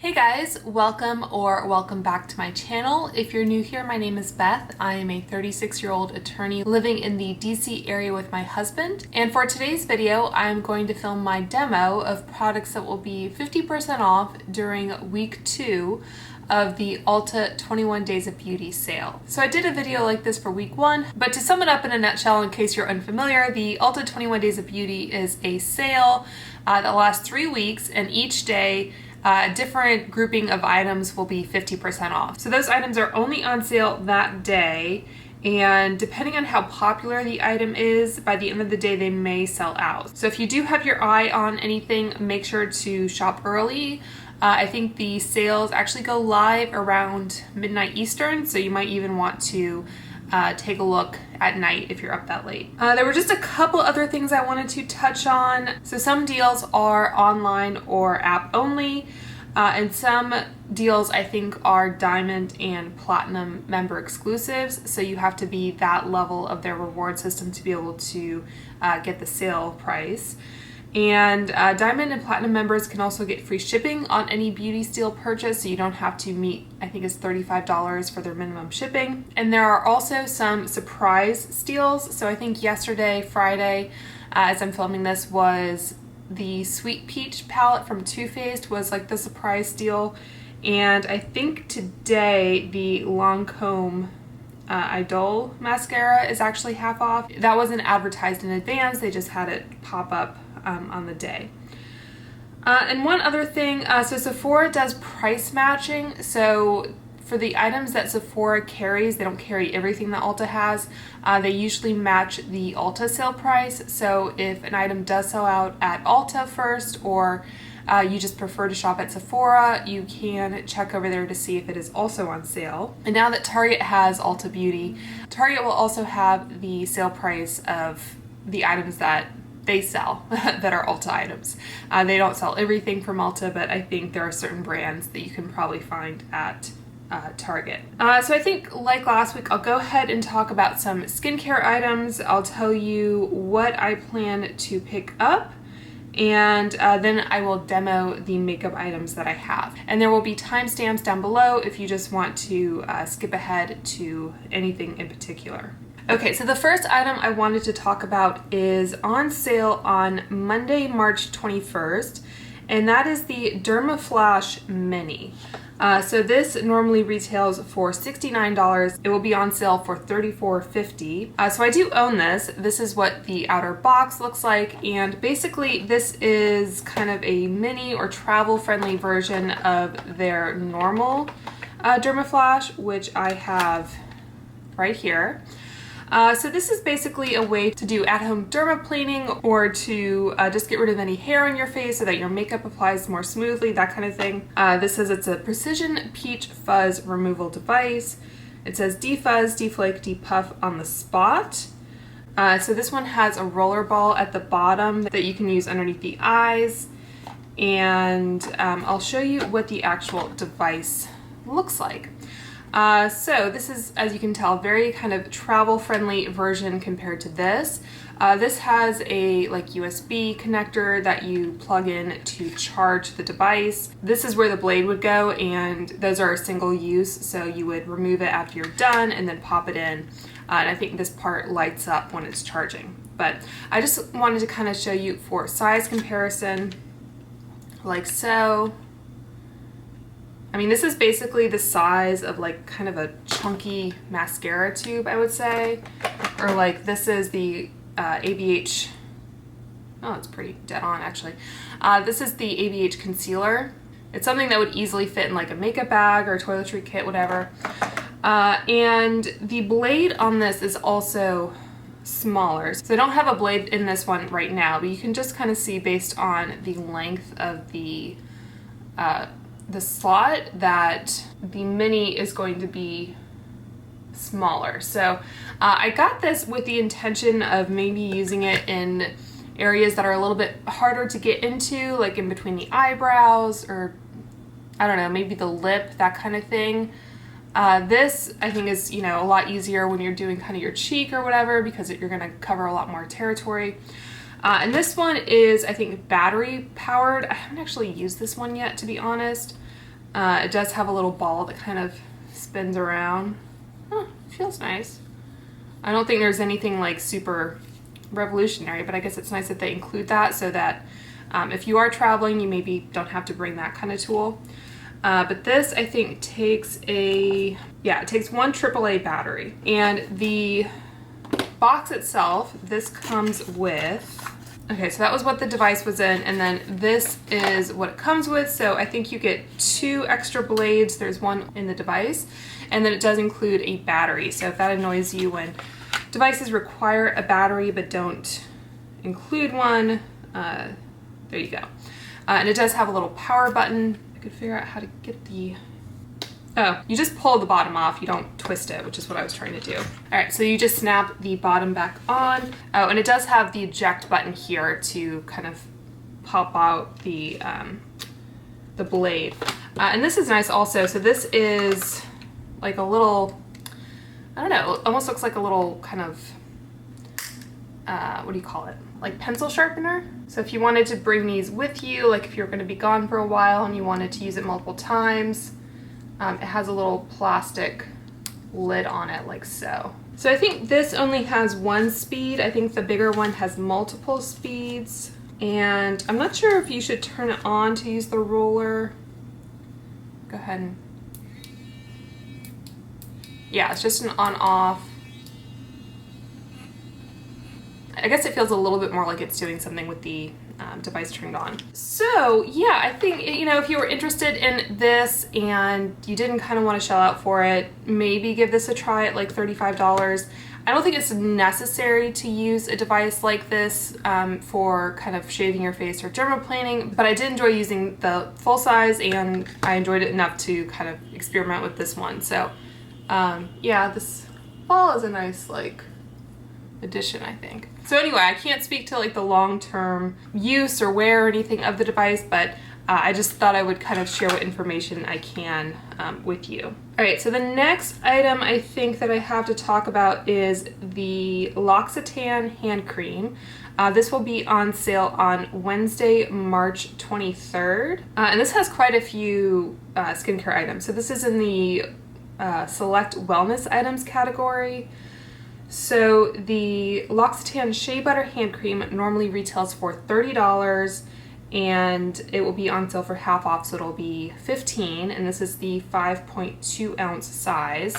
Hey guys, welcome back to my channel. If you're new here, my name is Beth. I am a 36-year-old attorney living in the DC area with my husband. And for today's video, I'm going to film my demo of products that will be 50% off during week 2 of the Ulta 21 Days of Beauty sale. So I did a video like this for week 1, but to sum it up in a nutshell in case you're unfamiliar, the Ulta 21 Days of Beauty is a sale that lasts 3 weeks, and each day a different grouping of items will be 50% off. So those items are only on sale that day, and depending on how popular the item is, by the end of the day they may sell out. So if you do have your eye on anything, make sure to shop early. I think the sales actually go live around midnight Eastern, so you might even want to take a look at night if you're up that late. There were just a couple other things I wanted to touch on. So some deals are online or app only, and some deals I think are Diamond and Platinum member exclusives, so you have to be that level of their reward system to be able to get the sale price. And Diamond and Platinum members can also get free shipping on any beauty steal purchase, so you don't have to meet, I think it's $35 for their minimum shipping. And there are also some surprise steals. So I think yesterday, Friday, as I'm filming this, was the Sweet Peach palette from Too Faced was like the surprise steal. And I think today the Lancome Idol mascara is actually half off. That wasn't advertised in advance, they just had it pop up on the day. And one other thing, so Sephora does price matching. So for the items that Sephora carries, they don't carry everything that Ulta has. They usually match the Ulta sale price. So if an item does sell out at Ulta first, or you just prefer to shop at Sephora, you can check over there to see if it is also on sale. And now that Target has Ulta Beauty, Target will also have the sale price of the items that they sell that are Ulta items. They don't sell everything from Ulta, but I think there are certain brands that you can probably find at Target. So I think like last week, I'll go ahead and talk about some skincare items. I'll tell you what I plan to pick up, and then I will demo the makeup items that I have. And there will be timestamps down below if you just want to skip ahead to anything in particular. Okay, so the first item I wanted to talk about is on sale on Monday, March 21st, and that is the Dermaflash Mini. So this normally retails for $69. It will be on sale for $34.50. So I do own this. This is what the outer box looks like, and basically this is kind of a mini or travel-friendly version of their normal Dermaflash, which I have right here. So this is basically a way to do at-home dermaplaning, or to just get rid of any hair on your face so that your makeup applies more smoothly, that kind of thing. This says it's a precision peach fuzz removal device. It says defuzz, deflake, depuff on the spot. So this one has a roller ball at the bottom that you can use underneath the eyes. And I'll show you what the actual device looks like. So this is, as you can tell, very kind of travel-friendly version compared to this. This has a like USB connector that you plug in to charge the device. This is where the blade would go, and those are single use, so you would remove it after you're done and then pop it in. And I think this part lights up when it's charging. But I just wanted to kind of show you for size comparison, like so. I mean, this is basically the size of like kind of a chunky mascara tube, I would say. Or like this is the ABH, oh, it's pretty dead on actually. This is the ABH concealer. It's something that would easily fit in like a makeup bag or a toiletry kit, whatever. And the blade on this is also smaller. So I don't have a blade in this one right now, but you can just kind of see based on the length of the slot that the mini is going to be smaller. So I got this with the intention of maybe using it in areas that are a little bit harder to get into, like in between the eyebrows, or I don't know, maybe the lip, that kind of thing. This I think is, you know, a lot easier when you're doing kind of your cheek or whatever, because you're going to cover a lot more territory. And this one is, I think, battery powered. I haven't actually used this one yet, to be honest. It does have a little ball that kind of spins around. Huh, feels nice. I don't think there's anything like super revolutionary, but I guess it's nice that they include that so that if you are traveling, you maybe don't have to bring that kind of tool. But this, I think, takes it takes one AAA battery. And the box itself, this comes with, okay, so that was what the device was in, and then this is what it comes with. So I think you get 2 extra blades. There's one in the device, and then it does include a battery. So if that annoys you when devices require a battery but don't include one, there you go. And it does have a little power button. I could figure out how to get the, oh, you just pull the bottom off, you don't twist it, which is what I was trying to do. All right, so you just snap the bottom back on. Oh, and it does have the eject button here to kind of pop out the blade. And this is nice also. So this is like a little, I don't know, it almost looks like a little kind of, what do you call it? Like pencil sharpener. So if you wanted to bring these with you, like if you're going to be gone for a while and you wanted to use it multiple times, it has a little plastic lid on it like so. So I think this only has 1 speed. I think the bigger one has multiple speeds. And I'm not sure if you should turn it on to use the roller. Go ahead and, yeah, it's just an on-off. I guess it feels a little bit more like it's doing something with the device turned on. So yeah, I think, you know, if you were interested in this and you didn't kind of want to shell out for it, maybe give this a try at like $35. I don't think it's necessary to use a device like this for kind of shaving your face or dermaplaning, but I did enjoy using the full size and I enjoyed it enough to kind of experiment with this one. So yeah, this ball is a nice like addition, I think. So anyway, I can't speak to like the long-term use or wear or anything of the device, but I just thought I would kind of share what information I can with you. All right, so the next item I think that I have to talk about is the L'Occitane hand cream. This will be on sale on Wednesday, March 23rd. And this has quite a few skincare items. So this is in the select wellness items category. So the L'Occitane Shea Butter Hand Cream normally retails for $30 and it will be on sale for half off, so it'll be $15, and this is the 5.2 ounce size.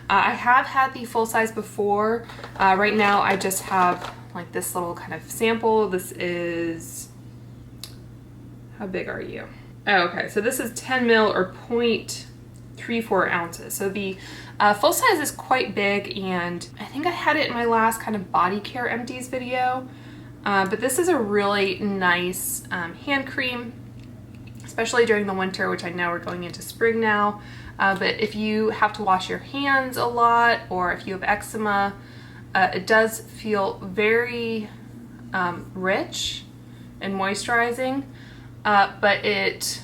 I have had the full size before. Right now I just have like this little kind of sample. This is, how big are you? Oh, okay, so this is 10 mil or 0.34 ounces. So the full size is quite big, and I think I had it in my last kind of body care empties video, but this is a really nice hand cream, especially during the winter, which I know we're going into spring now, but if you have to wash your hands a lot or if you have eczema, it does feel very rich and moisturizing, but it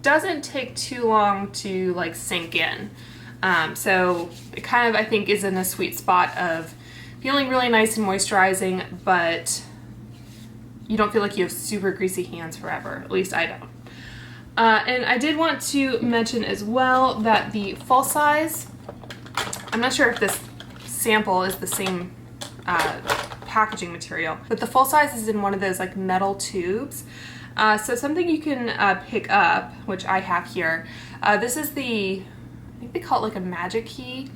doesn't take too long to like sink in. So it kind of, I think, is in a sweet spot of feeling really nice and moisturizing, but you don't feel like you have super greasy hands forever. At least I don't. And I did want to mention as well that the full size, I'm not sure if this sample is the same packaging material, but the full size is in one of those like metal tubes. So something you can pick up, which I have here. This is the, I think they call it like a magic key.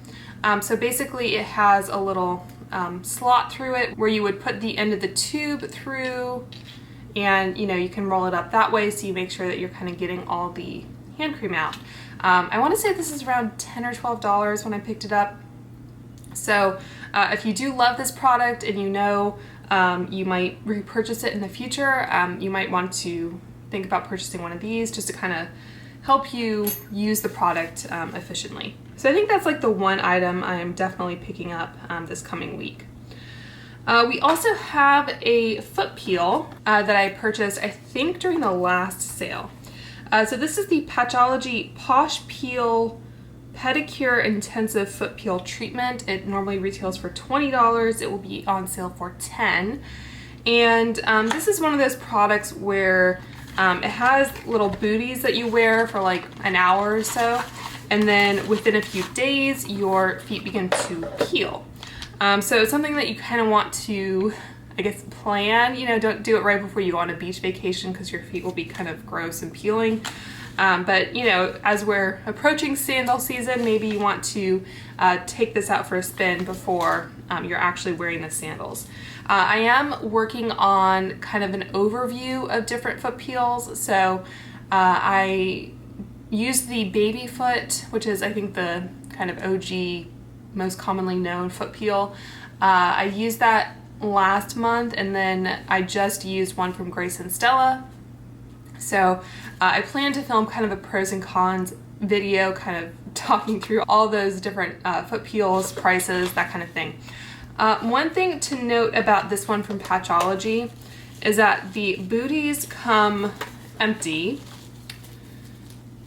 So basically it has a little slot through it where you would put the end of the tube through, and you know, you can roll it up that way, so you make sure that you're kind of getting all the hand cream out. I want to say this is around $10 or $12 when I picked it up. So if you do love this product and you know you might repurchase it in the future, you might want to think about purchasing one of these just to kind of help you use the product efficiently. So I think that's like the one item I'm definitely picking up this coming week. We also have a foot peel that I purchased, I think, during the last sale. So this is the Patchology Posh Peel Pedicure Intensive Foot Peel Treatment. It normally retails for $20. It will be on sale for $10. And this is one of those products where It has little booties that you wear for like an hour or so, and then within a few days your feet begin to peel. So it's something that you kind of want to, I guess, plan. You know, don't do it right before you go on a beach vacation because your feet will be kind of gross and peeling. But you know, as we're approaching sandal season, maybe you want to take this out for a spin before you're actually wearing the sandals. I am working on kind of an overview of different foot peels. So I used the baby foot, which is I think the kind of OG, most commonly known foot peel. I used that last month, and then I just used one from Grace and Stella. So I plan to film kind of a pros and cons video, kind of talking through all those different foot peels, prices, that kind of thing. One thing to note about this one from Patchology is that the booties come empty.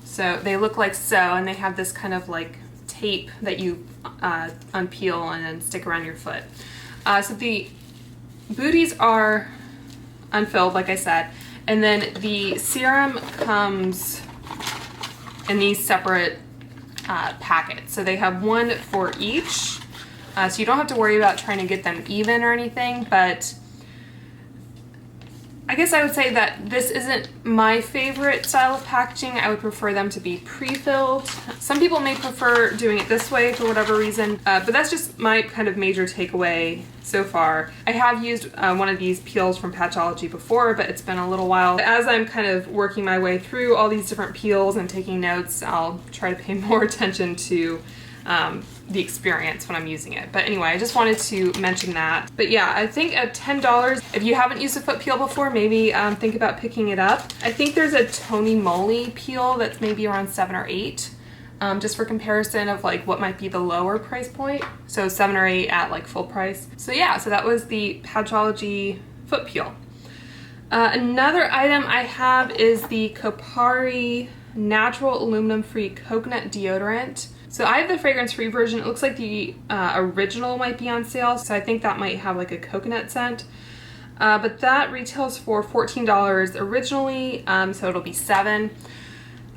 So they look like so, and they have this kind of like tape that you unpeel and then stick around your foot. So the booties are unfilled, like I said, and then the serum comes in these separate packets. So they have one for each, so you don't have to worry about trying to get them even or anything, but I guess I would say that this isn't my favorite style of packaging. I would prefer them to be pre-filled. Some people may prefer doing it this way for whatever reason, but that's just my kind of major takeaway so far. I have used one of these peels from Patchology before, but it's been a little while. As I'm kind of working my way through all these different peels and taking notes, I'll try to pay more attention to the experience when I'm using it. But anyway, I just wanted to mention that. But yeah, I think at $10, if you haven't used a foot peel before, maybe think about picking it up. I think there's a Tony Moly peel that's maybe around $7 or $8, just for comparison of like what might be the lower price point. So $7 or $8 at like full price. So yeah, so that was the Patchology foot peel. Another item I have is the Kopari Natural Aluminum Free Coconut Deodorant. So I have the fragrance-free version. It looks like the original might be on sale, so I think that might have like a coconut scent. But that retails for $14 originally, so it'll be $7.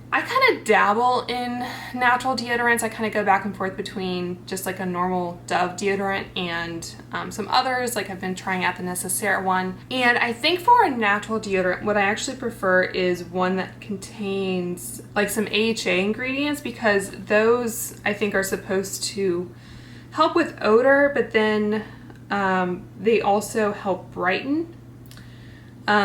I kind of dabble in natural deodorants. I kind of go back and forth between just like a normal Dove deodorant and some others. Like I've been trying out the Necessaire one. And I think for a natural deodorant, what I actually prefer is one that contains like some AHA ingredients, because those I think are supposed to help with odor, but then they also help brighten.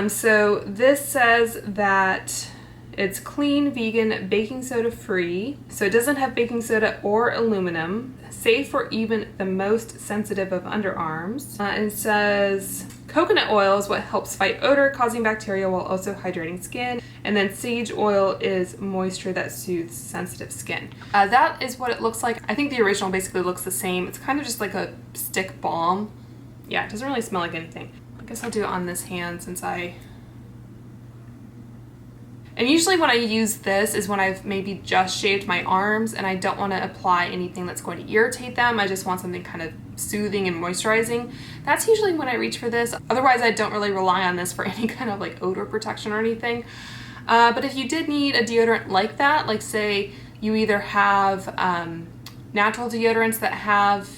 So this says that it's clean, vegan, baking soda free, so it doesn't have baking soda or aluminum, safe for even the most sensitive of underarms. And it says coconut oil is what helps fight odor causing bacteria while also hydrating skin, and then sage oil is moisture that soothes sensitive skin. That is what it looks like. I think the original basically looks the same. It's kind of just like a stick balm. Yeah, it doesn't really smell like anything. I guess I'll do it on this hand since And usually when I use this is when I've maybe just shaved my arms and I don't want to apply anything that's going to irritate them. I just want something kind of soothing and moisturizing. That's usually when I reach for this. Otherwise, I don't really rely on this for any kind of like odor protection or anything. But if you did need a deodorant like that, like say you either have natural deodorants that have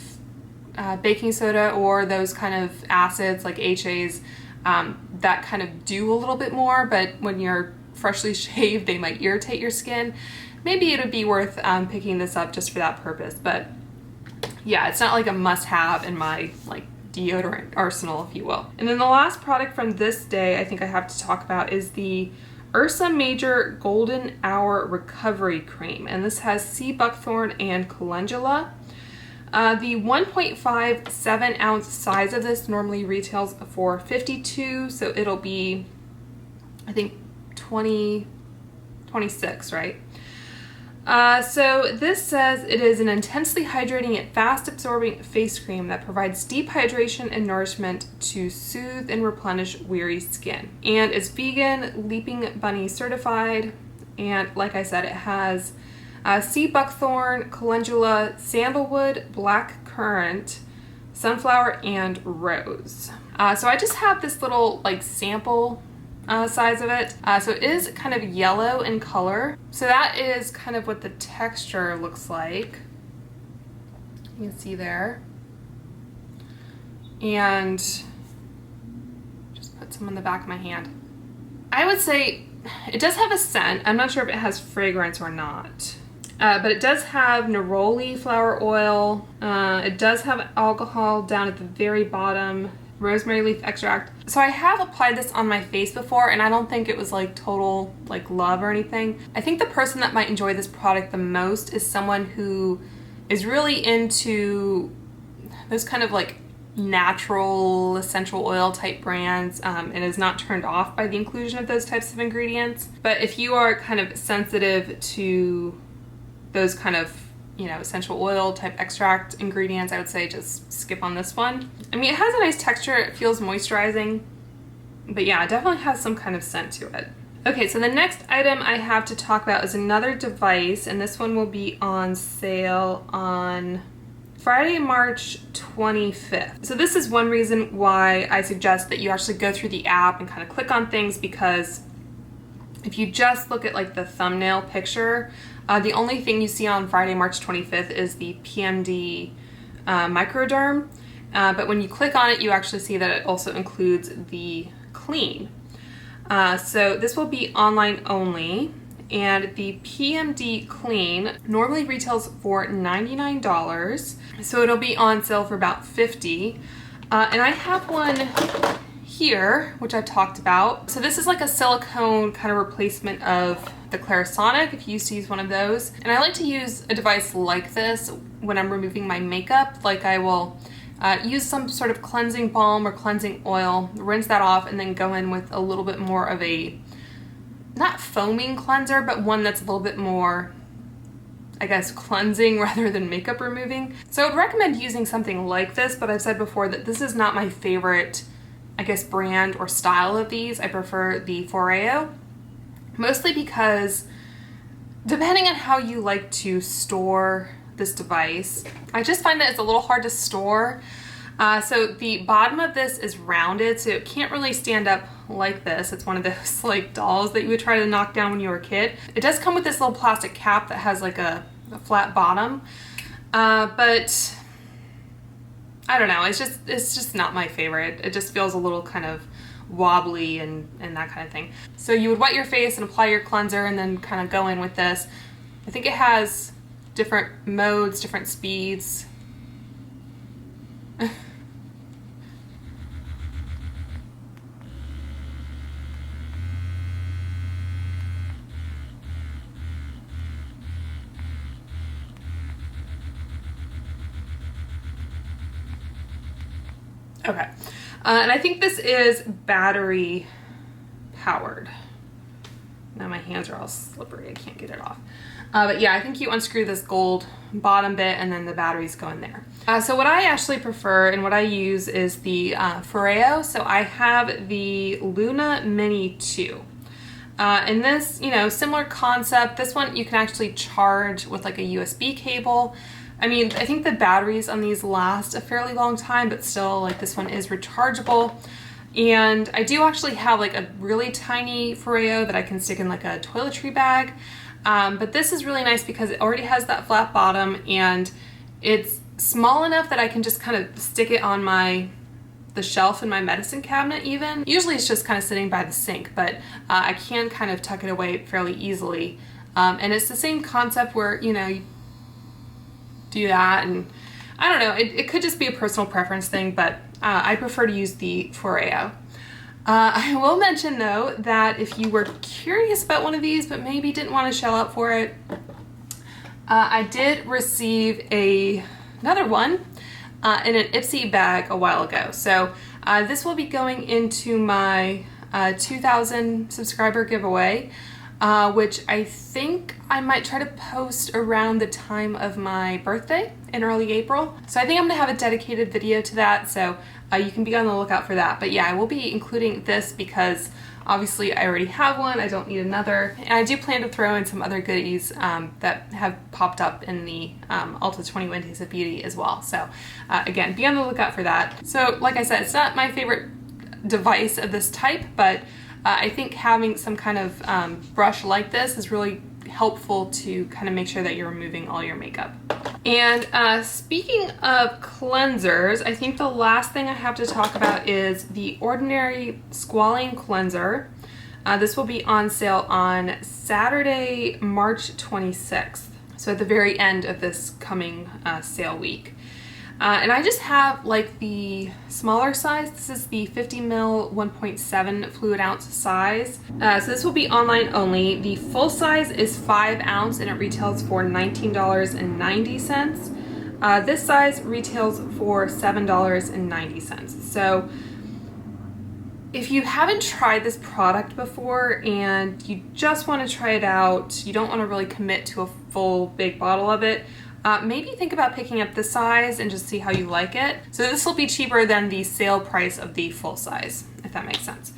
baking soda or those kind of acids like HAs that kind of do a little bit more, but when you're freshly shaved they might irritate your skin, maybe it would be worth picking this up just for that purpose. But yeah, it's not like a must-have in my like deodorant arsenal, if you will. And then the last product from this day I think I have to talk about is the Ursa Major Golden Hour Recovery Cream, and this has sea buckthorn and calendula. The 1.57 ounce size of this normally retails for $52, so it'll be, I think, 26, right? So this says it is an intensely hydrating and fast absorbing face cream that provides deep hydration and nourishment to soothe and replenish weary skin. And it's vegan, Leaping Bunny certified, and like I said, it has sea buckthorn, calendula, sandalwood, black currant, sunflower, and rose. So I just have this little like sample size of it. So it is kind of yellow in color. So that is kind of what the texture looks like. You can see there. And just put some on the back of my hand. I would say it does have a scent. I'm not sure if it has fragrance or not. But it does have neroli flower oil. It does have alcohol down at the very bottom. Rosemary leaf extract. So I have applied this on my face before, and I don't think it was like total like love or anything. I think the person that might enjoy this product the most is someone who is really into those kind of like natural essential oil type brands and is not turned off by the inclusion of those types of ingredients. But if you are kind of sensitive to those kind of, you know, essential oil type extract ingredients, I would say just skip on this one. I mean, it has a nice texture, it feels moisturizing, but yeah, it definitely has some kind of scent to it. Okay, so the next item I have to talk about is another device, and this one will be on sale on Friday, March 25th. So this is one reason why I suggest that you actually go through the app and kind of click on things, because if you just look at like the thumbnail picture, the only thing you see on Friday, March 25th is the PMD Microderm, but when you click on it, you actually see that it also includes the Clean. So this will be online only, and the PMD Clean normally retails for $99, so it'll be on sale for about $50. And I have one here, which I've talked about. So this is like a silicone kind of replacement of the Clarisonic, if you used to use one of those. And I like to use a device like this when I'm removing my makeup. Like I will use some sort of cleansing balm or cleansing oil, rinse that off, and then go in with a little bit more of a, not foaming cleanser, but one that's a little bit more, I guess, cleansing rather than makeup removing. So I would recommend using something like this, but I've said before that this is not my favorite, I guess, brand or style of these. I prefer the Foreo, mostly because depending on how you like to store this device, I just find that it's a little hard to store. So the bottom of this is rounded, so it can't really stand up like this. It's one of those like dolls that you would try to knock down when you were a kid. It does come with this little plastic cap that has like a flat bottom, but I don't know, it's just not my favorite. It just feels a little kind of wobbly and that kind of thing. So you would wet your face and apply your cleanser and then kind of go in with this. I think it has different modes, different speeds. Okay, and I think this is battery powered. Now my hands are all slippery, I can't get it off. But yeah, I think you unscrew this gold bottom bit and then the batteries go in there. So what I actually prefer and what I use is the Foreo. So I have the Luna Mini 2. And this, you know, similar concept. This one you can actually charge with like a USB cable. I mean, I think the batteries on these last a fairly long time, but still, like, this one is rechargeable. And I do actually have like a really tiny Foreo that I can stick in like a toiletry bag. But this is really nice because it already has that flat bottom and it's small enough that I can just kind of stick it on the shelf in my medicine cabinet even. Usually it's just kind of sitting by the sink, but I can kind of tuck it away fairly easily. And it's the same concept where, you know, you do that, and I don't know, it could just be a personal preference thing, but I prefer to use the Foreo. I will mention though that if you were curious about one of these but maybe didn't want to shell out for it, I did receive another one in an Ipsy bag a while ago. So this will be going into my 2,000 subscriber giveaway, which I think I might try to post around the time of my birthday in early April. So I think I'm gonna have a dedicated video to that, so you can be on the lookout for that. But yeah, I will be including this because obviously I already have one, I don't need another. And I do plan to throw in some other goodies that have popped up in the Ulta 21 Days of Beauty as well. So again, be on the lookout for that. So like I said, it's not my favorite device of this type, but I think having some kind of brush like this is really helpful to kind of make sure that you're removing all your makeup. And speaking of cleansers, I think the last thing I have to talk about is the Ordinary Squalane Cleanser. This will be on sale on Saturday, March 26th. So at the very end of this coming sale week. And I just have like the smaller size. This is the 50 ml 1.7 fluid ounce size. So this will be online only. The full size is 5 ounce and it retails for $19.90. This size retails for $7.90. So if you haven't tried this product before and you just want to try it out, you don't want to really commit to a full big bottle of it, maybe think about picking up this size and just see how you like it. So this will be cheaper than the sale price of the full size, if that makes sense.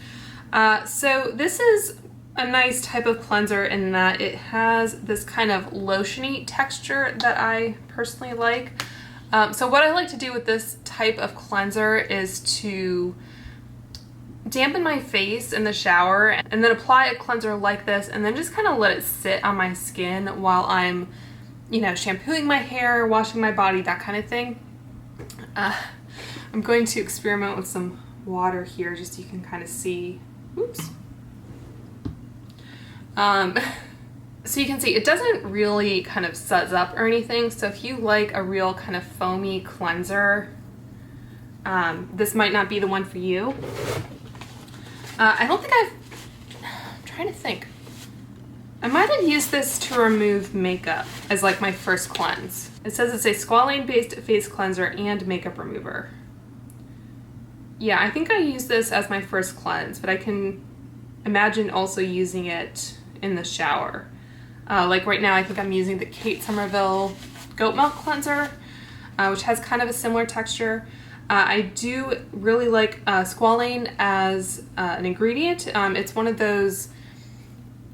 So this is a nice type of cleanser in that it has this kind of lotiony texture that I personally like. So what I like to do with this type of cleanser is to dampen my face in the shower and then apply a cleanser like this and then just kind of let it sit on my skin while I'm, you know, shampooing my hair, washing my body, that kind of thing. I'm going to experiment with some water here just so you can kind of see. Oops. So you can see it doesn't really kind of suds up or anything. So if you like a real kind of foamy cleanser, this might not be the one for you. I don't think I'm trying to think. I might have used this to remove makeup as like my first cleanse. It says it's a squalane based face cleanser and makeup remover. Yeah, I think I used this as my first cleanse, but I can imagine also using it in the shower. Like right now, I think I'm using the Kate Somerville Goat Milk Cleanser, which has kind of a similar texture. I do really like squalane as an ingredient. It's one of those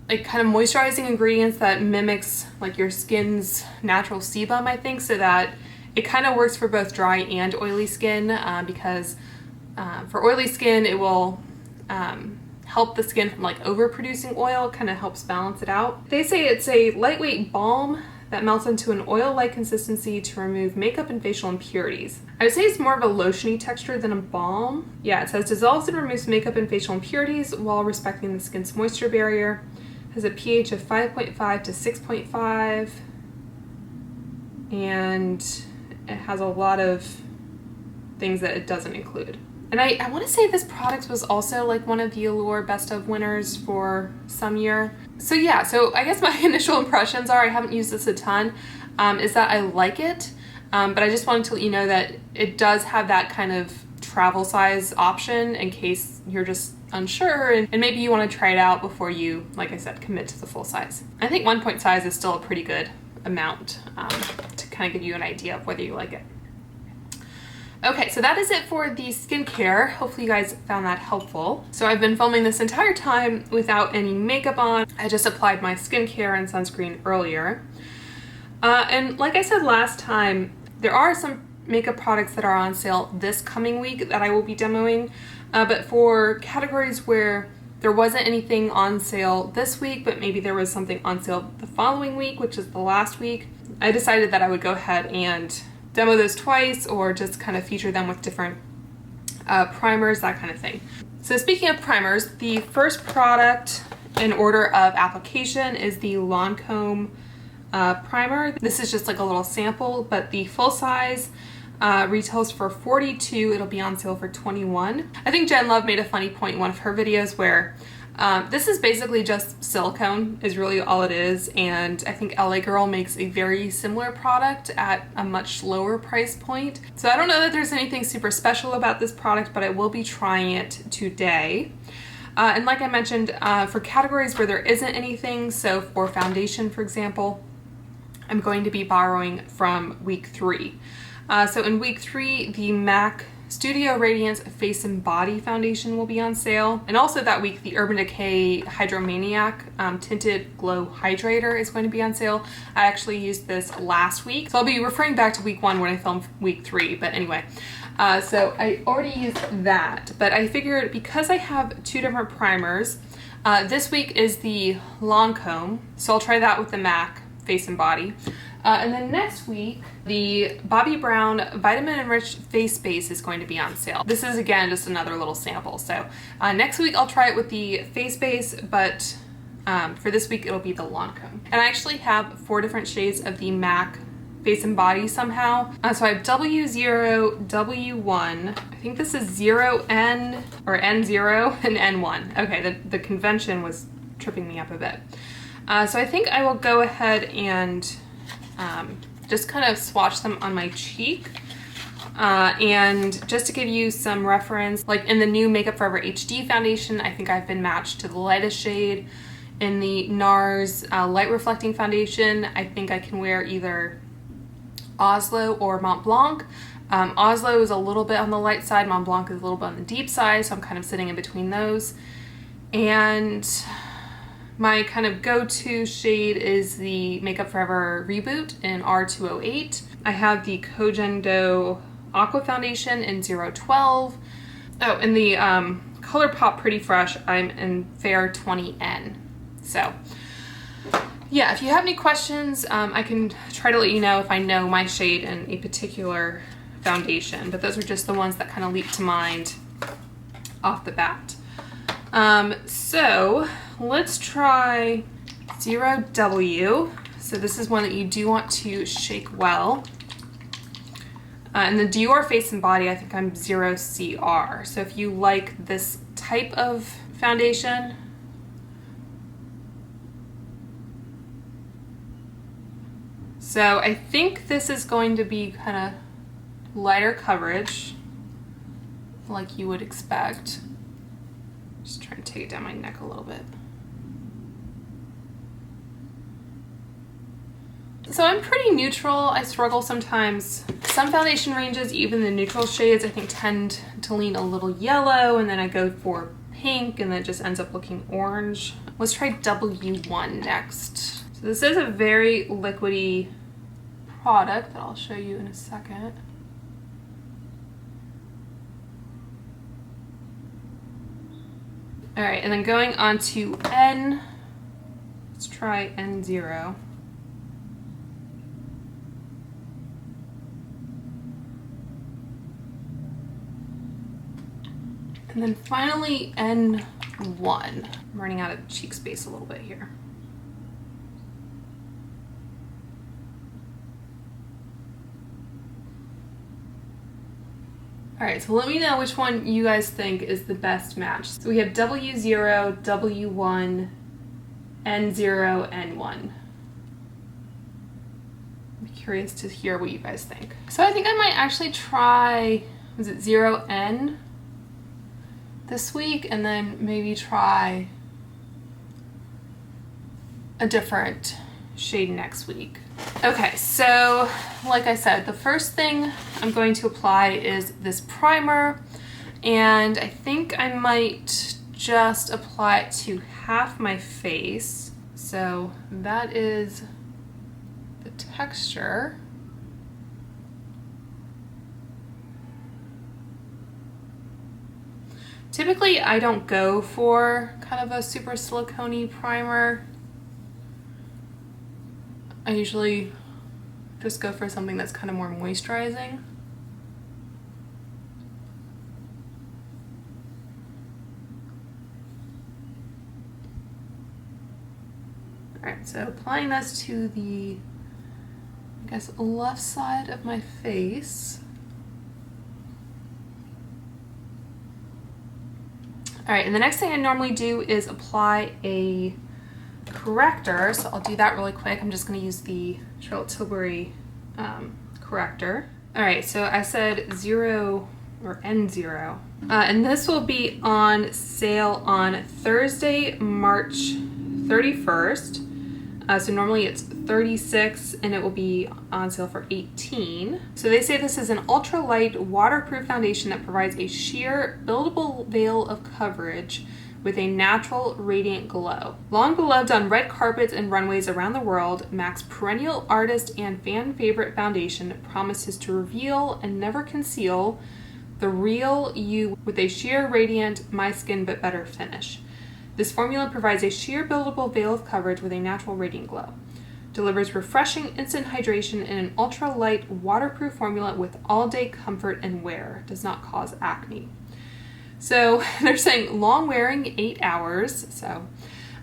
like kind of moisturizing ingredients that mimics like your skin's natural sebum, I think, so that it kind of works for both dry and oily skin, because for oily skin it will help the skin from like overproducing oil, kind of helps balance it out. They say it's a lightweight balm that melts into an oil-like consistency to remove makeup and facial impurities. I would say it's more of a lotiony texture than a balm. Yeah, it says dissolves and removes makeup and facial impurities while respecting the skin's moisture barrier. Has a pH of 5.5 to 6.5, and it has a lot of things that it doesn't include. And I want to say this product was also like one of the Allure Best of winners for some year. So yeah, so I guess my initial impressions are, I haven't used this a ton, is that I like it, but I just wanted to let you know that it does have that kind of travel size option in case you're just unsure and maybe you want to try it out before you, like I said, commit to the full size. I think 1 point size is still a pretty good amount to kind of give you an idea of whether you like it. Okay, so that is it for the skincare. Hopefully you guys found that helpful. So I've been filming this entire time without any makeup on. I just applied my skincare and sunscreen earlier. And like I said last time, there are some makeup products that are on sale this coming week that I will be demoing. But for categories where there wasn't anything on sale this week, but maybe there was something on sale the following week, which is the last week, I decided that I would go ahead and demo those twice or just kind of feature them with different primers, that kind of thing. So speaking of primers, the first product in order of application is the Lancome Primer. This is just like a little sample, but the full size retails for $42. It'll be on sale for $21. I think Jen Love made a funny point in one of her videos where this is basically just silicone is really all it is, and I think LA Girl makes a very similar product at a much lower price point. So I don't know that there's anything super special about this product, but I will be trying it today. And like I mentioned, for categories where there isn't anything, so for foundation, for example, I'm going to be borrowing from week 3. So in week 3, the MAC Studio Radiance Face and Body Foundation will be on sale. And also that week, the Urban Decay Hydromaniac Tinted Glow Hydrator is going to be on sale. I actually used this last week, so I'll be referring back to week 1 when I filmed week 3, but anyway. So I already used that, but I figured because I have two different primers, this week is the Lancome, so I'll try that with the MAC Face and Body. And then next week, the Bobbi Brown Vitamin Enriched Face Base is going to be on sale. This is, again, just another little sample. So next week I'll try it with the face base, but for this week it'll be the Lancome. And I actually have 4 different shades of the MAC Face and Body somehow. So I have W0, W1, I think this is 0N or N0 and N1. Okay, the convention was tripping me up a bit. So I think I will go ahead and just kind of swatch them on my cheek. And just to give you some reference, like in the new Makeup Forever HD foundation, I think I've been matched to the lightest shade. In the NARS Light Reflecting Foundation, I think I can wear either Oslo or Mont Blanc. Oslo is a little bit on the light side, Mont Blanc is a little bit on the deep side, so I'm kind of sitting in between those. And my kind of go-to shade is the Makeup Forever Reboot in R208. I have the Kojendo Aqua Foundation in 012. Oh, and the ColourPop Pretty Fresh, I'm in Fair 20N. So, yeah, if you have any questions, I can try to let you know if I know my shade in a particular foundation, but those are just the ones that kind of leap to mind off the bat. So let's try 0W. So this is one that you do want to shake well. And the Dior Face and Body, I think I'm 0CR. So if you like this type of foundation, so I think this is going to be kind of lighter coverage, like you would expect. Just trying to take it down my neck a little bit. So I'm pretty neutral. I struggle sometimes. Some foundation ranges, even the neutral shades, I think tend to lean a little yellow, and then I go for pink, and then it just ends up looking orange. Let's try W1 next. So this is a very liquidy product that I'll show you in a second. All right, and then going on to N, let's try N0. And then finally N1. I'm running out of cheek space a little bit here. All right, so let me know which one you guys think is the best match. So we have W0, W1, N0, N1. I'm curious to hear what you guys think. So I think I might actually try, was it 0N this week, and then maybe try a different shade next week. Okay, so like I said, the first thing I'm going to apply is this primer, and I think I might just apply it to half my face. So that is the texture. Typically I don't go for kind of a super silicone-y primer. I usually just go for something that's kind of more moisturizing. Alright, so applying this to the, I guess, left side of my face. Alright, and the next thing I normally do is apply a corrector, so I'll do that really quick. I'm just going to use the Charlotte Tilbury corrector. Alright, so I said 0 or N0. And this will be on sale on Thursday, March 31st. So normally it's $36 and it will be on sale for $18. So they say this is an ultra-light waterproof foundation that provides a sheer buildable veil of coverage with a natural radiant glow. Long beloved on red carpets and runways around the world, MAC's perennial artist and fan favorite foundation promises to reveal and never conceal the real you with a sheer, radiant, my skin but better finish. This formula provides a sheer buildable veil of coverage with a natural radiant glow. Delivers refreshing instant hydration in an ultra-light, waterproof formula with all-day comfort and wear. Does not cause acne. So they're saying long wearing, 8 hours. So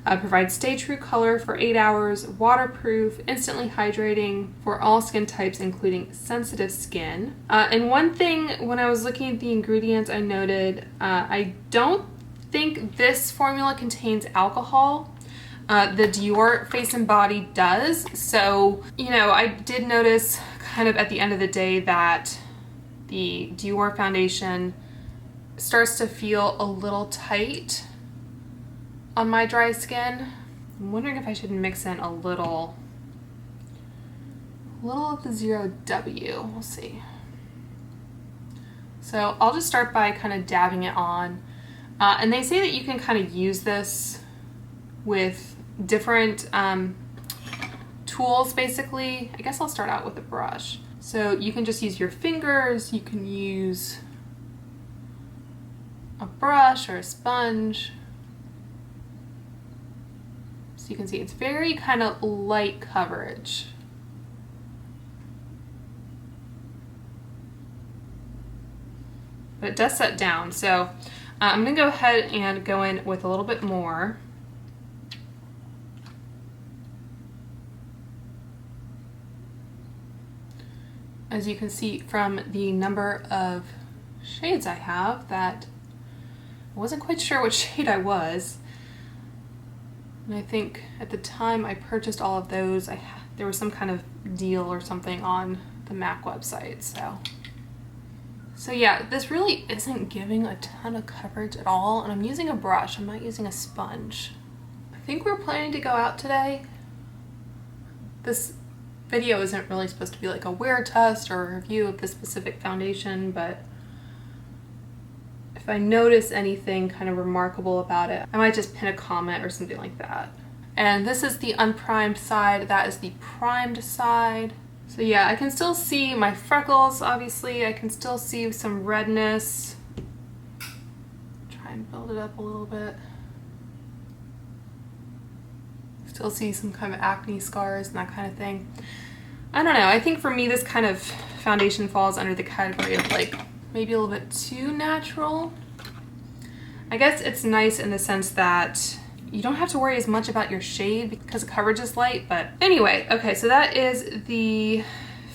provides stay true color for 8 hours, waterproof, instantly hydrating for all skin types, including sensitive skin. And one thing, when I was looking at the ingredients, I noted I don't think this formula contains alcohol. The Dior Face and Body does. So, you know, I did notice kind of at the end of the day that the Dior foundation starts to feel a little tight on my dry skin. I'm wondering if I should mix in a little of the 0W. We'll see. So I'll just start by kind of dabbing it on. And they say that you can kind of use this with different tools, basically. I guess I'll start out with a brush. So you can just use your fingers, you can use a brush or a sponge. So you can see it's very kind of light coverage. But it does set down, so I'm gonna go ahead and go in with a little bit more. As you can see from the number of shades I have, that I wasn't quite sure what shade I was. And I think at the time I purchased all of those, there was some kind of deal or something on the MAC website, So yeah, this really isn't giving a ton of coverage at all, and I'm using a brush, I'm not using a sponge. I think we're planning to go out today. This video isn't really supposed to be like a wear test or a review of the specific foundation, but if I notice anything kind of remarkable about it, I might just pin a comment or something like that. And this is the unprimed side, that is the primed side. So yeah, I can still see my freckles, obviously. I can still see some redness. Try and build it up a little bit. Still see some kind of acne scars and that kind of thing. I don't know, I think for me this kind of foundation falls under the category of like maybe a little bit too natural. I guess it's nice in the sense that you don't have to worry as much about your shade because the coverage is light, but anyway, okay, so that is the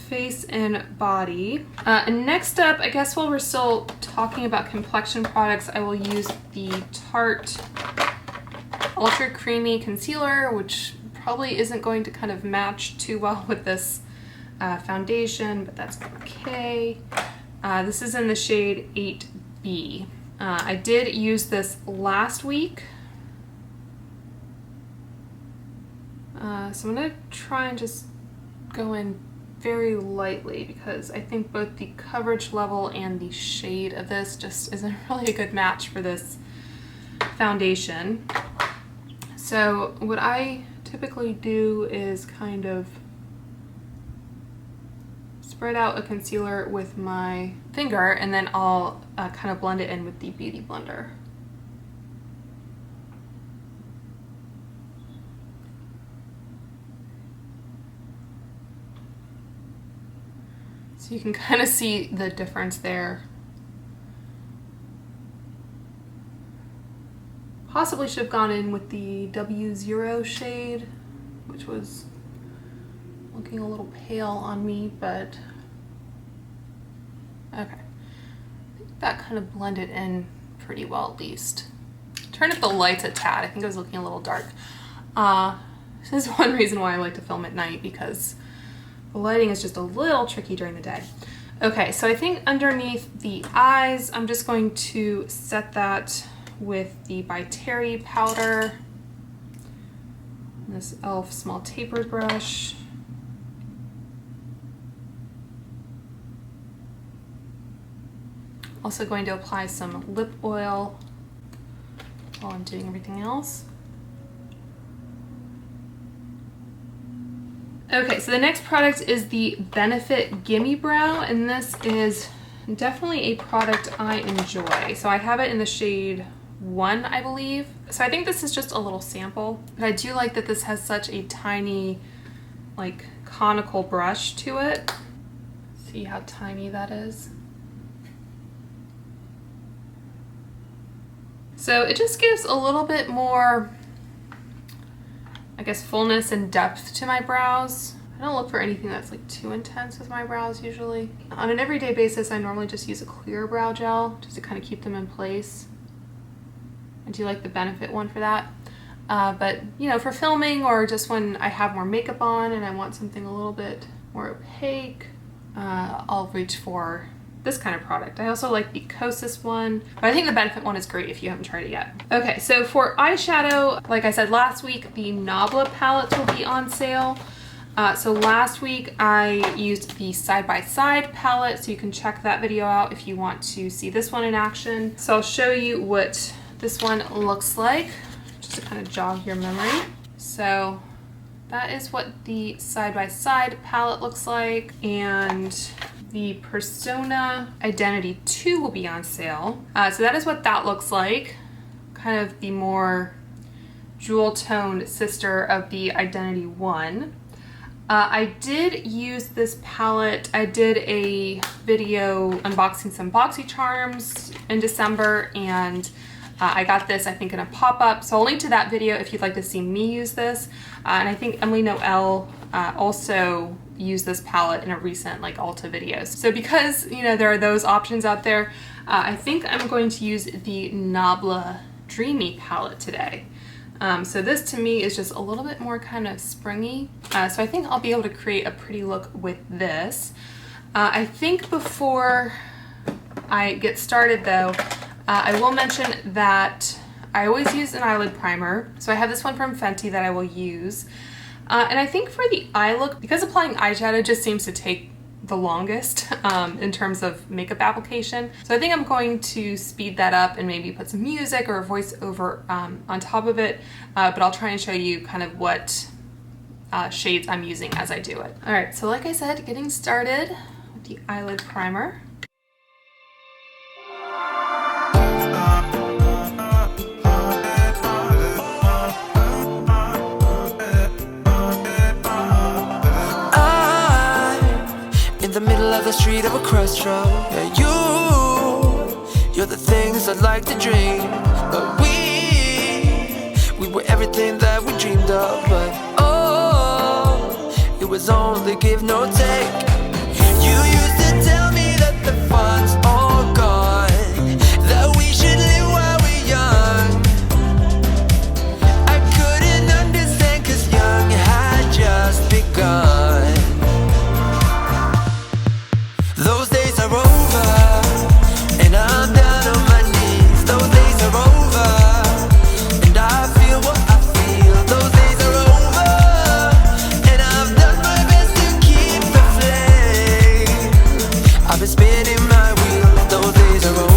face and body. And next up, I guess while we're still talking about complexion products, I will use the Tarte Ultra Creamy Concealer, which probably isn't going to kind of match too well with this foundation, but that's okay. This is in the shade 8B. I did use this last week. So I'm gonna try and just go in very lightly because I think both the coverage level and the shade of this just isn't really a good match for this foundation. So what I typically do is kind of spread out a concealer with my finger and then I'll kind of blend it in with the Beauty Blender. So you can kind of see the difference there. Possibly should have gone in with the W0 shade, which was looking a little pale on me, but okay. I think that kind of blended in pretty well at least. Turn up the lights a tad. I think I was looking a little dark. This is one reason why I like to film at night, because the lighting is just a little tricky during the day. Okay, so I think underneath the eyes, I'm just going to set that with the by Terry powder. This e.l.f. small tapered brush. Also going to apply some lip oil while I'm doing everything else. Okay, so the next product is the Benefit Gimme Brow, and this is definitely a product I enjoy. So I have it in the shade 1, I believe. So I think this is just a little sample, but I do like that this has such a tiny, like, conical brush to it. See how tiny that is? So it just gives a little bit more, I guess, fullness and depth to my brows. I don't look for anything that's like too intense with my brows usually. On an everyday basis, I normally just use a clear brow gel just to kind of keep them in place. I do like the Benefit one for that. But, you know, for filming or just when I have more makeup on and I want something a little bit more opaque, I'll reach for this kind of product. I also like the Kosas one, but I think the Benefit one is great if you haven't tried it yet. Okay, so for eyeshadow, like I said last week, the Nabla palettes will be on sale. So last week I used the Side by Side palette, so you can check that video out if you want to see this one in action. So I'll show you what this one looks like, just to kind of jog your memory. So that is what the Side by Side palette looks like, and the Persona Identity 2 will be on sale. So that is what that looks like, kind of the more jewel-toned sister of the Identity 1. I did use this palette. I did a video unboxing some BoxyCharms in December, and I got this, I think, in a pop-up. So I'll link to that video if you'd like to see me use this. And I think Emily Noel also used this palette in a recent like Ulta videos. So because, you know, there are those options out there, I think I'm going to use the Nabla Dreamy palette today. So this to me is just a little bit more kind of springy. So I think I'll be able to create a pretty look with this. I think before I get started though, I will mention that I always use an eyelid primer. So I have this one from Fenty that I will use. And I think for the eye look, because applying eyeshadow just seems to take the longest in terms of makeup application. So I think I'm going to speed that up and maybe put some music or a voiceover on top of it. But I'll try and show you kind of what shades I'm using as I do it. All right, so like I said, getting started with the eyelid primer. The middle of the street of a crossroad. Yeah, you're the things I'd like to dream. But we were everything that we dreamed of. But oh, it was only give no take. You used to tell me that the fun's all gone, that we should live while we're young. I couldn't understand, 'cause young had just begun. Those days are over, and I'm down on my knees. Those days are over, and I feel what I feel. Those days are over, and I've done my best to keep the flame. I've been spinning my wheels. Those days are over.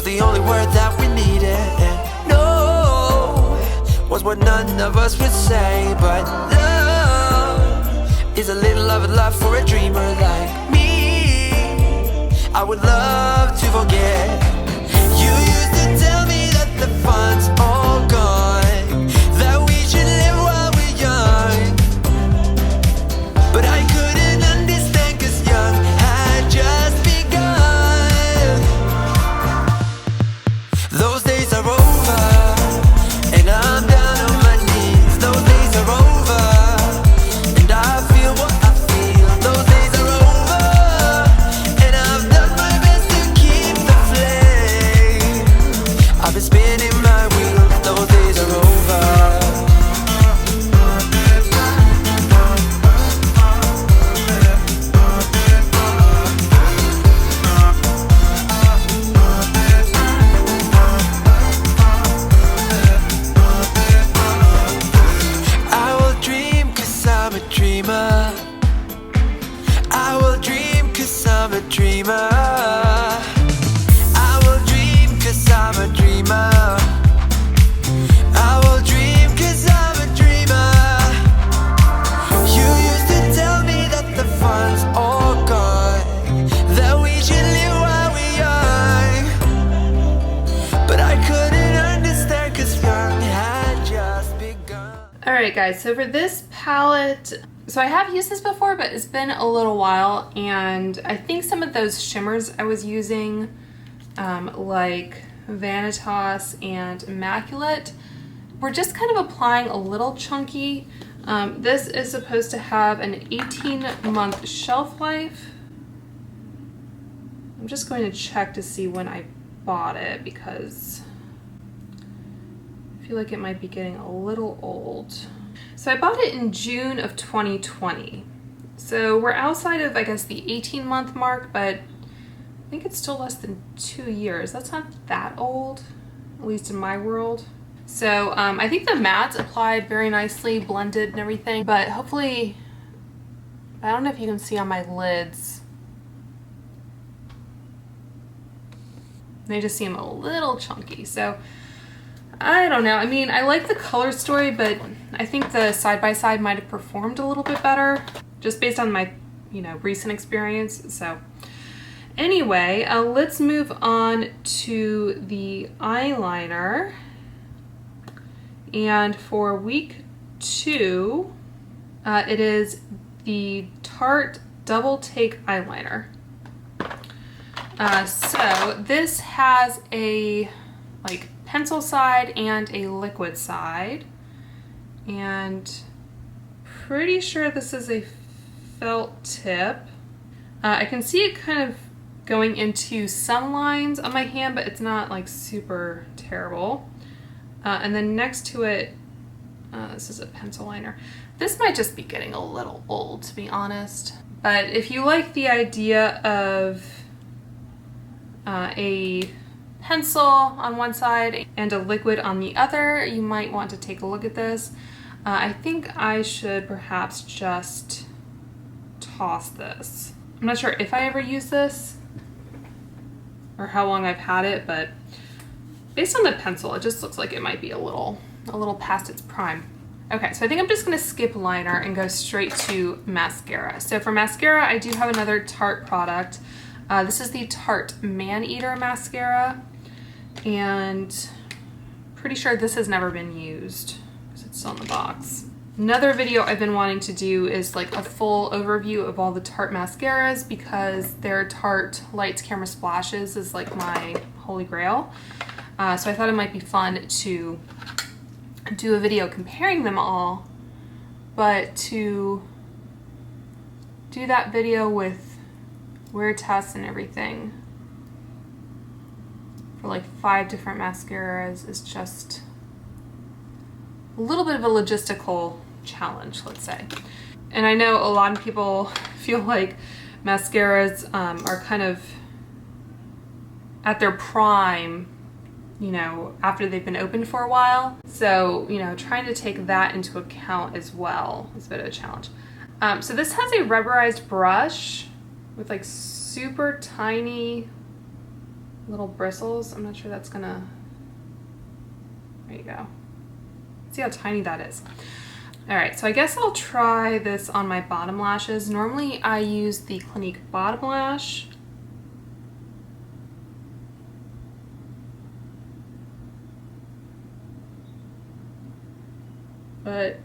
The only word that we needed, and no was what none of us would say. But love is a little love and love for a dreamer like me. I would love to forget. You used to tell me that the fun's all gone, that we should live while we're young. But I couldn't understand, 'cause young had just begun. Those days are over, and I'm down on my knees. Those days are over, and I feel what I feel. Those days are over, and I've done my best to keep the flame. Alright guys, so for this palette, so I have used this before, but it's been a little while, and I think some of those shimmers I was using, like Vanitas and Immaculate, we're just kind of applying a little chunky. This is supposed to have an 18-month shelf life. I'm just going to check to see when I bought it because I feel like it might be getting a little old. So I bought it in June of 2020. So we're outside of, I guess, the 18-month mark, but I think it's still less than 2 years. That's not that old, at least in my world. So I think the mattes applied very nicely, blended and everything, but hopefully, I don't know if you can see on my lids, they just seem a little chunky. So I don't know. I mean, I like the color story, but I think the side-by-side might have performed a little bit better just based on my, recent experience. So anyway, let's move on to the eyeliner. And for week 2, it is the Tarte Double Take Eyeliner. So this has a pencil side and a liquid side, and pretty sure this is a felt tip. I can see it kind of going into some lines on my hand, but it's not like super terrible. And then next to it, this is a pencil liner. This might just be getting a little old, to be honest. But if you like the idea of a pencil on one side and a liquid on the other, you might want to take a look at this. I think I should perhaps just toss this. I'm not sure if I ever use this or how long I've had it, but based on the pencil, it just looks like it might be a little past its prime. Okay, so I think I'm just gonna skip liner and go straight to mascara. So for mascara, I do have another Tarte product. This is the Tarte Maneater mascara, and pretty sure this has never been used because it's still in the box. Another video I've been wanting to do is like a full overview of all the Tarte mascaras because their Tarte Lights Camera Splashes is like my holy grail. So I thought it might be fun to do a video comparing them all, but to do that video with wear tests and everything for like 5 different mascaras is just a little bit of a logistical challenge, let's say. And I know a lot of people feel like mascaras are kind of at their prime, after they've been open for a while. So, trying to take that into account as well is a bit of a challenge. So this has a rubberized brush with like super tiny little bristles. I'm not sure that's gonna, there you go. See how tiny that is. All right, so I guess I'll try this on my bottom lashes. Normally I use the Clinique bottom lash. But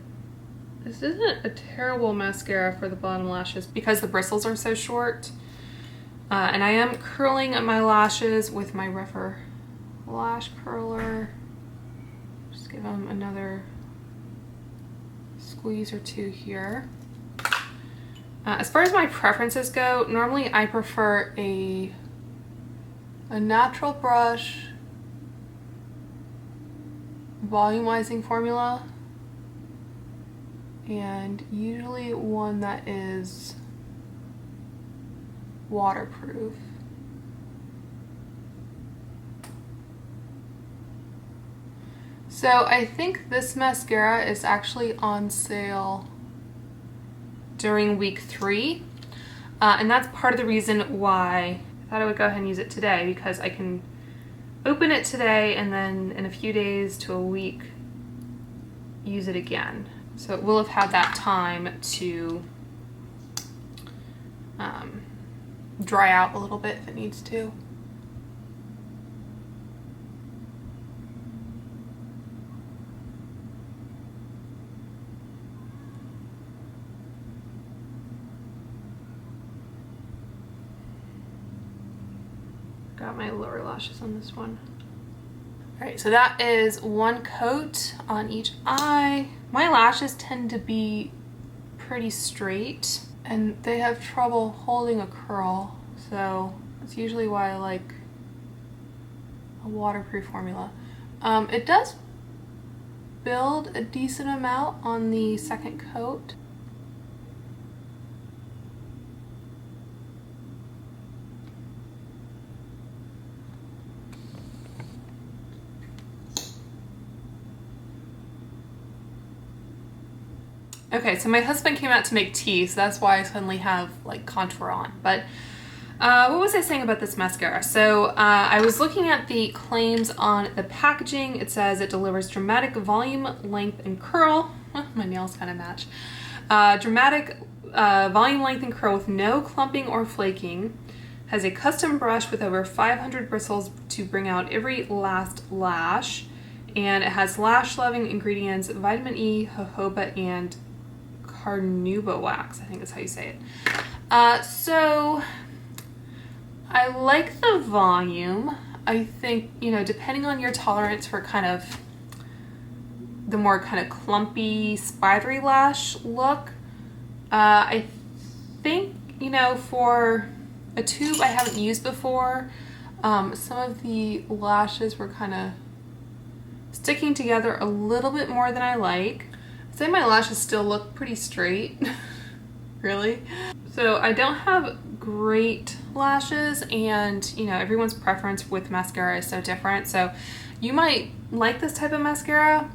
this isn't a terrible mascara for the bottom lashes because the bristles are so short. And I am curling my lashes with my Refer lash curler. Just give them another squeeze or two here. As far as my preferences go, normally I prefer a natural brush volumizing formula, and usually one that is waterproof. So I think this mascara is actually on sale during week 3, and that's part of the reason why I thought I would go ahead and use it today, because I can open it today and then in a few days to a week use it again. So it will have had that time to dry out a little bit if it needs to. got my lower lashes on this one. All right, so that is one coat on each eye. My lashes tend to be pretty straight and they have trouble holding a curl, so that's usually why I like a waterproof formula. It does build a decent amount on the second coat. Okay, so my husband came out to make tea, so that's why I suddenly have like contour on. But what was I saying about this mascara? So I was looking at the claims on the packaging. It says it delivers dramatic volume, length, and curl. My nails kind of match. Dramatic volume, length, and curl with no clumping or flaking. Has a custom brush with over 500 bristles to bring out every last lash. And it has lash-loving ingredients, vitamin E, jojoba, and carnauba wax, I think is how you say it. So I like the volume. I think, you know, depending on your tolerance for kind of the more kind of clumpy, spidery lash look, I think, you know, for a tube I haven't used before, some of the lashes were kind of sticking together a little bit more than I like. I'd say my lashes still look pretty straight, really. So I don't have great lashes, and you know, everyone's preference with mascara is so different. So you might like this type of mascara,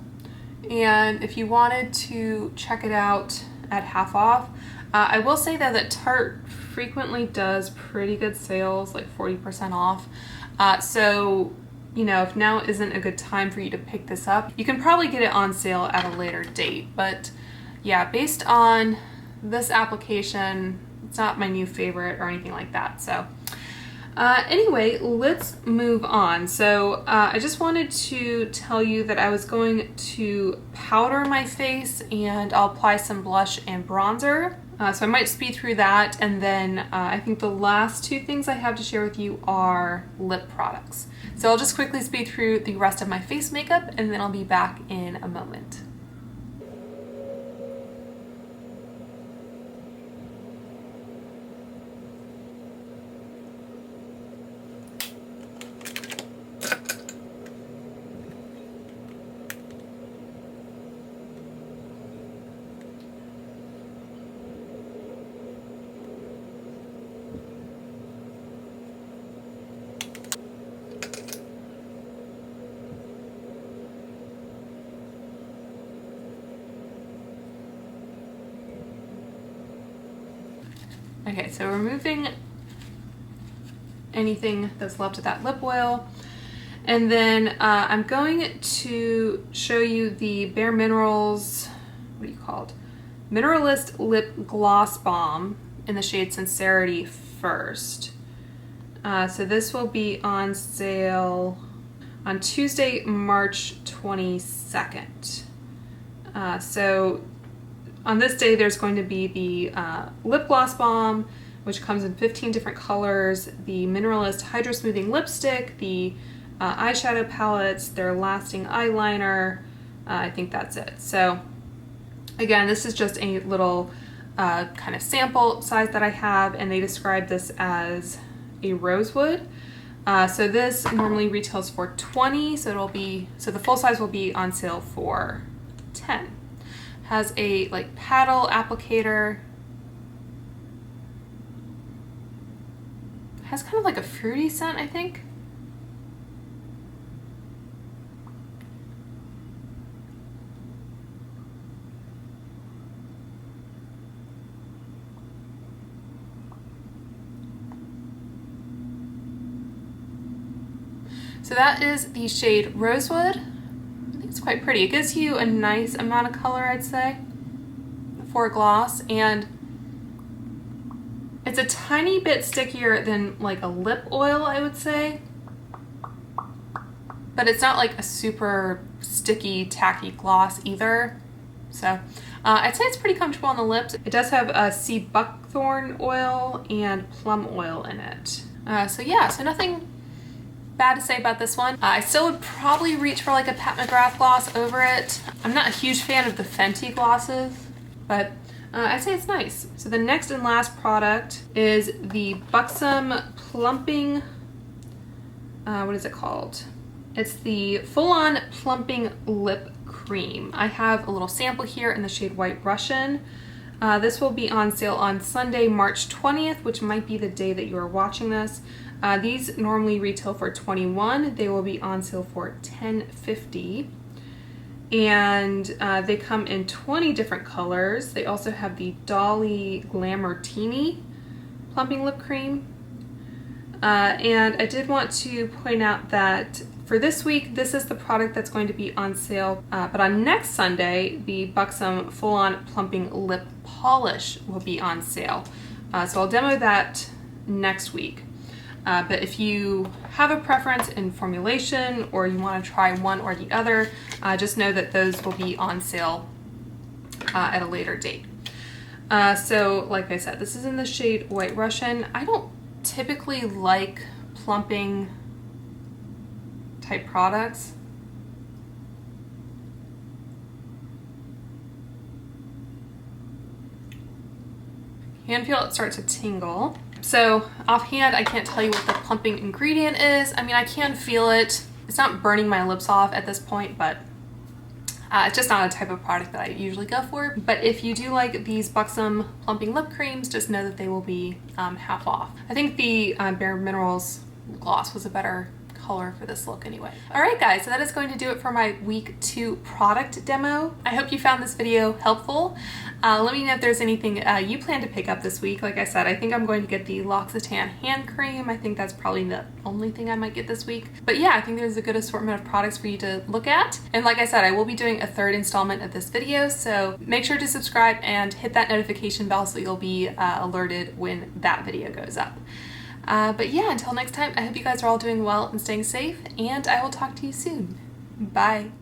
and if you wanted to check it out at half off, I will say though that Tarte frequently does pretty good sales, like 40% off. So you know, if now isn't a good time for you to pick this up, you can probably get it on sale at a later date. But yeah, based on this application, it's not my new favorite or anything like that. So anyway, let's move on. So I just wanted to tell you that I was going to powder my face and I'll apply some blush and bronzer. So I might speed through that, and then I think the last two things I have to share with you are lip products. So I'll just quickly speed through the rest of my face makeup, and then I'll be back in a moment. Okay, so removing anything that's left of that lip oil. And then I'm going to show you the Bare Minerals, what do you call it? Mineralist Lip Gloss Balm in the shade Sincerity first. So this will be on sale on Tuesday, March 22nd. So on this day, there's going to be the lip gloss balm, which comes in 15 different colors, the Mineralist Hydro Smoothing Lipstick, the eyeshadow palettes, their lasting eyeliner. I think that's it. So again, this is just a little kind of sample size that I have, and they describe this as a rosewood. So this normally retails for $20, so the full size will be on sale for $10. Has a like paddle applicator. Has kind of like a fruity scent, I think. So that is the shade Rosewood. It's quite pretty. It gives you a nice amount of color, I'd say, for a gloss, and it's a tiny bit stickier than like a lip oil, I would say, but it's not like a super sticky, tacky gloss either. So I'd say it's pretty comfortable on the lips. It does have a sea buckthorn oil and plum oil in it. So yeah, so nothing bad to say about this one. I still would probably reach for like a Pat McGrath gloss over it. I'm not a huge fan of the Fenty glosses, but I'd say it's nice. So the next and last product is the Buxom Plumping, what is it called? It's the full-on plumping lip cream. I have a little sample here in the shade White Russian. This will be on sale on Sunday, March 20th, which might be the day that you are watching this. These normally retail for $21. They will be on sale for $10.50. And they come in 20 different colors. They also have the Dolly Glamour Teeny plumping lip cream. And I did want to point out that for this week, this is the product that's going to be on sale. But on next Sunday, the Buxom Full-On Plumping Lip Polish will be on sale. So I'll demo that next week. But if you have a preference in formulation or you want to try one or the other, just know that those will be on sale at a later date. So like I said, this is in the shade White Russian. I don't typically like plumping type products. You can feel it start to tingle. So offhand, I can't tell you what the plumping ingredient is. I mean, I can feel it. It's not burning my lips off at this point, but it's just not a type of product that I usually go for. But if you do like these Buxom plumping lip creams, just know that they will be half off. I think the Bare Minerals gloss was a better color for this look anyway. All right guys, so that is going to do it for my week 2 product demo. I hope you found this video helpful. Let me know if there's anything you plan to pick up this week. Like I said, I think I'm going to get the L'Occitane hand cream. I think that's probably the only thing I might get this week. But yeah, I think there's a good assortment of products for you to look at. And like I said, I will be doing a 3rd installment of this video, so make sure to subscribe and hit that notification bell so you'll be alerted when that video goes up. But yeah, until next time, I hope you guys are all doing well and staying safe, and I will talk to you soon. Bye.